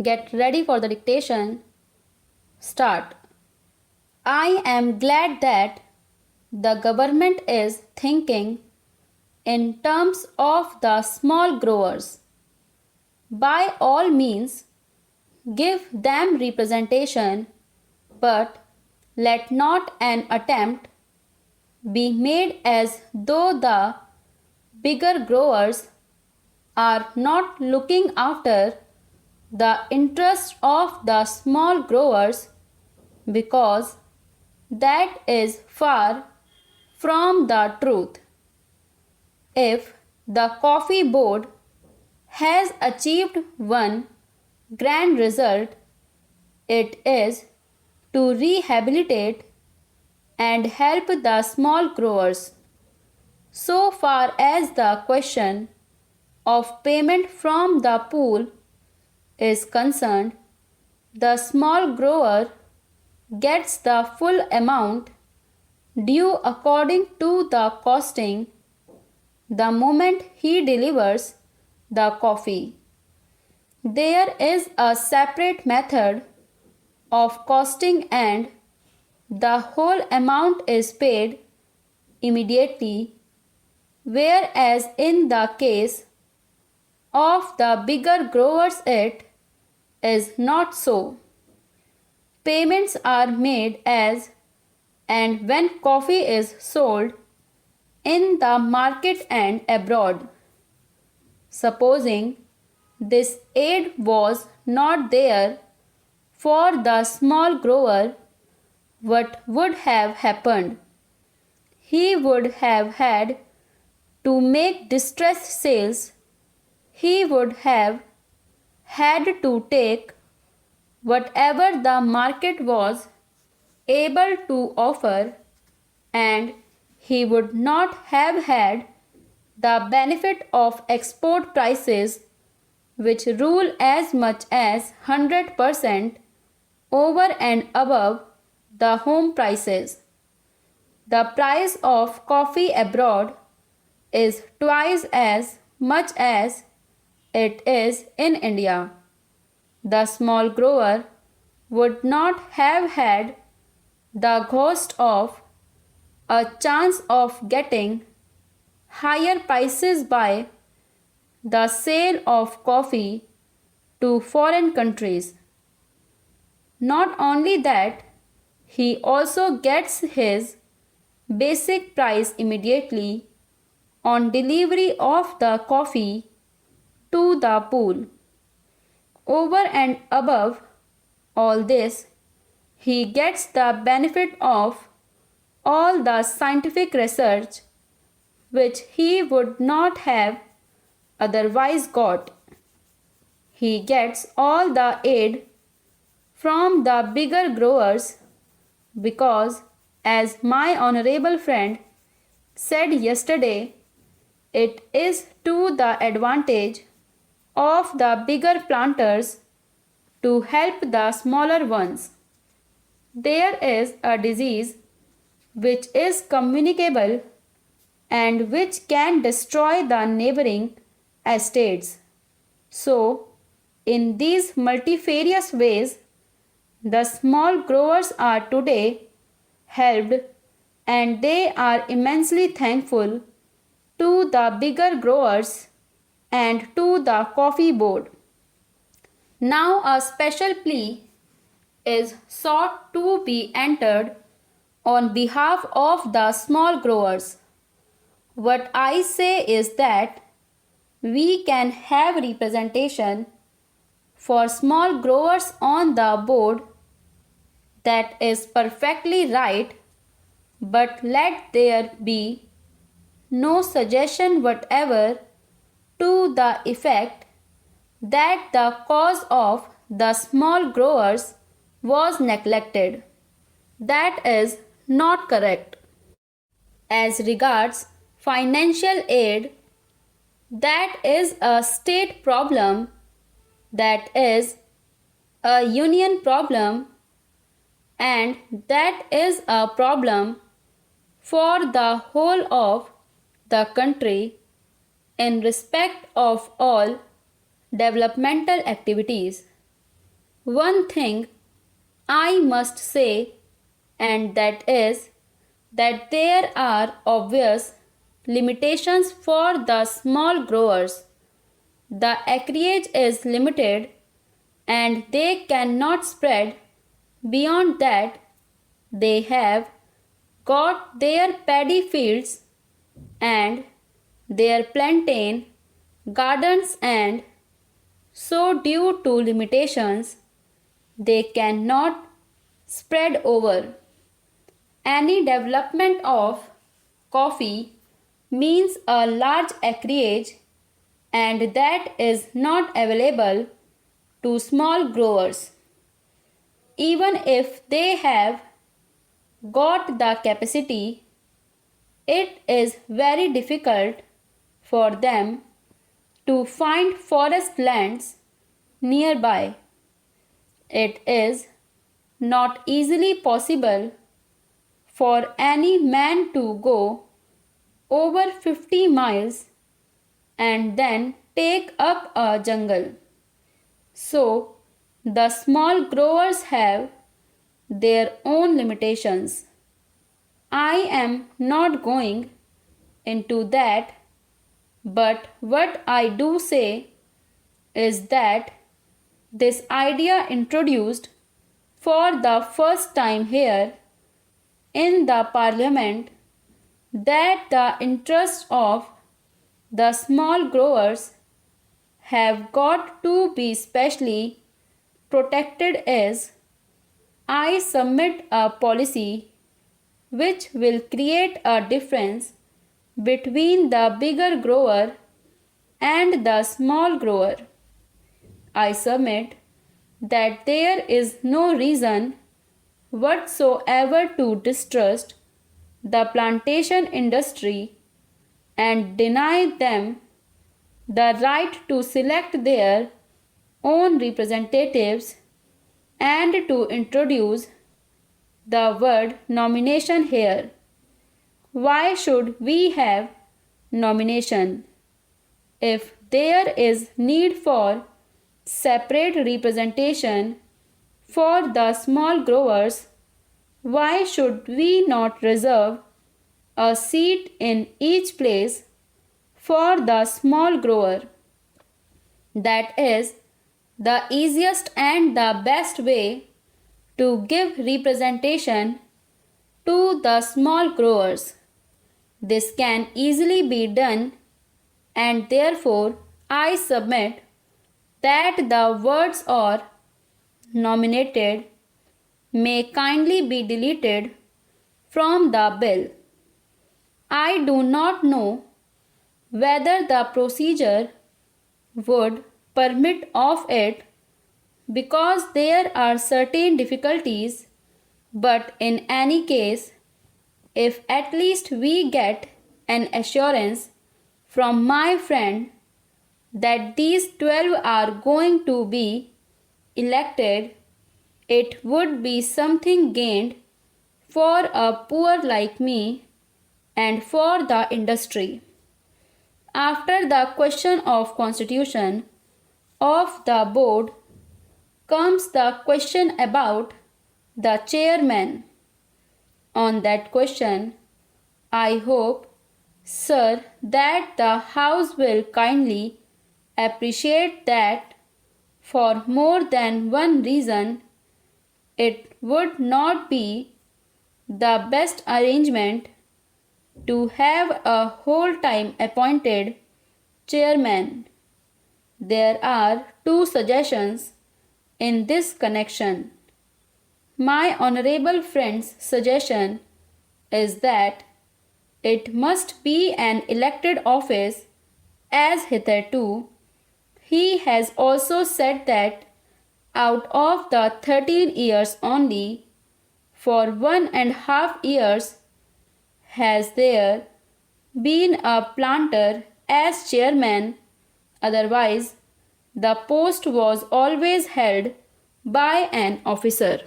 Get ready for the dictation. Start. I am glad that the government is thinking in terms of the small growers. By all means, give them representation, but let not an attempt be made as though the bigger growers are not looking after the interests of the small growers, because that is far from the truth. If the coffee board has achieved one grand result, it is to rehabilitate and help the small growers. So far as the question of payment from the pool is concerned, the small grower gets the full amount due according to the costing the moment he delivers the coffee. There is a separate method of costing, and the whole amount is paid immediately, whereas in the case of the bigger growers it is not so. Payments are made as and when coffee is sold in the market and abroad. Supposing this aid was not there for the small grower, what would have happened? He would have had to make distress sales. He would have had to take whatever the market was able to offer, and he would not have had the benefit of export prices, which rule as much as 100% over and above the home prices. The price of coffee abroad is twice as much as it is in India. The small grower would not have had the ghost of a chance of getting higher prices by the sale of coffee to foreign countries. Not only that, he also gets his basic price immediately on delivery of the coffee to the pool. Over and above all this, he gets the benefit of all the scientific research which he would not have otherwise got. He gets all the aid from the bigger growers because, as my honorable friend said yesterday, it is to the advantage of the bigger planters to help the smaller ones. There is a disease which is communicable and which can destroy the neighboring estates. So, in these multifarious ways, the small growers are today helped, and they are immensely thankful to the bigger growers and to the coffee board. Now a special plea is sought to be entered on behalf of the small growers. What I say is that we can have representation for small growers on the board. That is perfectly right, but let there be no suggestion whatever to the effect that the cause of the small growers was neglected. That is not correct. As regards financial aid, that is a state problem, that is a union problem, and that is a problem for the whole of the country in respect of all developmental activities. One thing I must say, and that is that there are obvious limitations for the small growers. The acreage is limited and they cannot spread beyond that. They have got their paddy fields and their plantain gardens, and so due to limitations they cannot spread over. Any development of coffee means a large acreage, and that is not available to small growers. Even if they have got the capacity, it is very difficult for them to find forest lands nearby. It is not easily possible for any man to go over 50 miles and then take up a jungle. So, the small growers have their own limitations. I am not going into that, but what I do say is that this idea introduced for the first time here in the Parliament, that the interests of the small growers have got to be specially protected, is I submit a policy which will create a difference between the bigger grower and the small grower. I submit that there is no reason whatsoever to distrust the plantation industry and deny them the right to select their own representatives and to introduce the word nomination here. Why should we have nomination? If there is need for separate representation for the small growers, why should we not reserve a seat in each place for the small grower? That is the easiest and the best way to give representation to the small growers. This can easily be done, and therefore I submit that the words "or nominated" may kindly be deleted from the bill. I do not know whether the procedure would permit of it, because there are certain difficulties, but in any case, if at least we get an assurance from my friend that these 12 are going to be elected, it would be something gained for a poor like me and for the industry. After the question of constitution of the board comes the question about the chairman. On that question, I hope, sir, that the House will kindly appreciate that for more than one reason it would not be the best arrangement to have a whole-time appointed chairman. There are two suggestions in this connection. My honorable friend's suggestion is that it must be an elected office, as hitherto he has also said that out of the 13 years only, for 1.5 years has there been a planter as chairman, otherwise the post was always held by an officer.